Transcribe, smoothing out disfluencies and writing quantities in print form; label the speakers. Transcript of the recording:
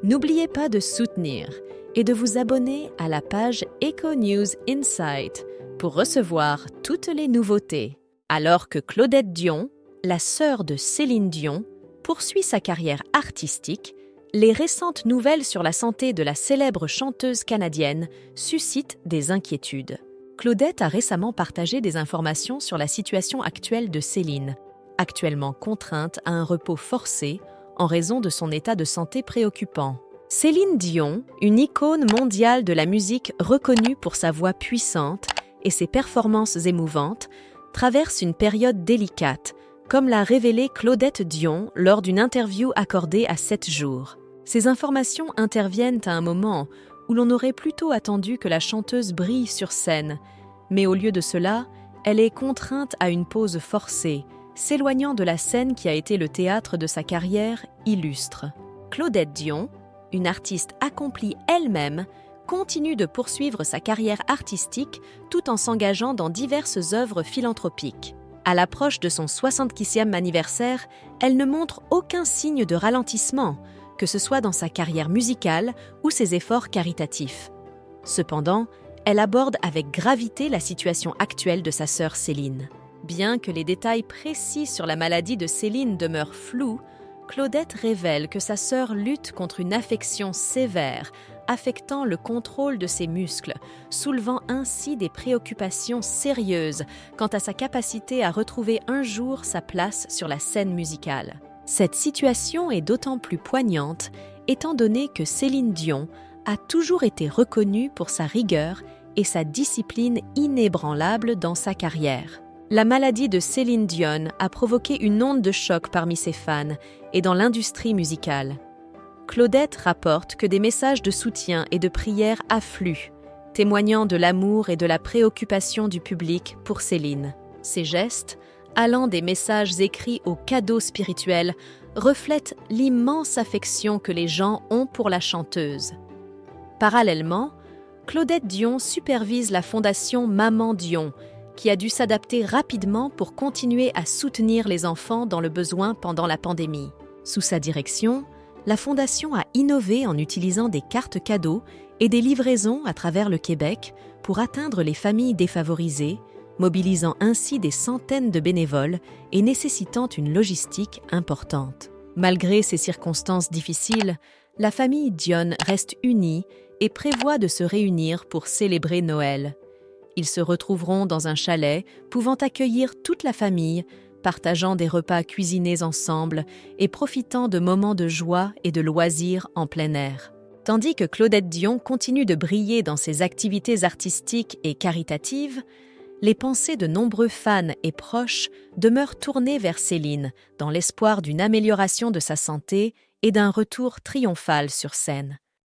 Speaker 1: N'oubliez pas de soutenir et de vous abonner à la page Eco News Insight pour recevoir toutes les nouveautés. Alors que Claudette Dion, la sœur de Céline Dion, poursuit sa carrière artistique, les récentes nouvelles sur la santé de la célèbre chanteuse canadienne suscitent des inquiétudes. Claudette a récemment partagé des informations sur la situation actuelle de Céline, actuellement contrainte à un repos forcé en raison de son état de santé préoccupant. Céline Dion, une icône mondiale de la musique reconnue pour sa voix puissante et ses performances émouvantes, traverse une période délicate, comme l'a révélé Claudette Dion lors d'une interview accordée à 7 jours. Ces informations interviennent à un moment où l'on aurait plutôt attendu que la chanteuse brille sur scène, mais au lieu de cela, elle est contrainte à une pause forcée, s'éloignant de la scène qui a été le théâtre de sa carrière illustre. Claudette Dion, une artiste accomplie elle-même, continue de poursuivre sa carrière artistique tout en s'engageant dans diverses œuvres philanthropiques. À l'approche de son 75e anniversaire, elle ne montre aucun signe de ralentissement, que ce soit dans sa carrière musicale ou ses efforts caritatifs. Cependant, elle aborde avec gravité la situation actuelle de sa sœur Céline. Bien que les détails précis sur la maladie de Céline demeurent flous, Claudette révèle que sa sœur lutte contre une affection sévère, affectant le contrôle de ses muscles, soulevant ainsi des préoccupations sérieuses quant à sa capacité à retrouver un jour sa place sur la scène musicale. Cette situation est d'autant plus poignante étant donné que Céline Dion a toujours été reconnue pour sa rigueur et sa discipline inébranlable dans sa carrière. La maladie de Céline Dion a provoqué une onde de choc parmi ses fans et dans l'industrie musicale. Claudette rapporte que des messages de soutien et de prière affluent, témoignant de l'amour et de la préoccupation du public pour Céline. Ces gestes, allant des messages écrits aux cadeaux spirituels, reflètent l'immense affection que les gens ont pour la chanteuse. Parallèlement, Claudette Dion supervise la fondation Maman Dion, qui a dû s'adapter rapidement pour continuer à soutenir les enfants dans le besoin pendant la pandémie. Sous sa direction, la Fondation a innové en utilisant des cartes cadeaux et des livraisons à travers le Québec pour atteindre les familles défavorisées, mobilisant ainsi des centaines de bénévoles et nécessitant une logistique importante. Malgré ces circonstances difficiles, la famille Dion reste unie et prévoit de se réunir pour célébrer Noël. Ils se retrouveront dans un chalet pouvant accueillir toute la famille, partageant des repas cuisinés ensemble et profitant de moments de joie et de loisirs en plein air. Tandis que Claudette Dion continue de briller dans ses activités artistiques et caritatives, les pensées de nombreux fans et proches demeurent tournées vers Céline dans l'espoir d'une amélioration de sa santé et d'un retour triomphal sur scène.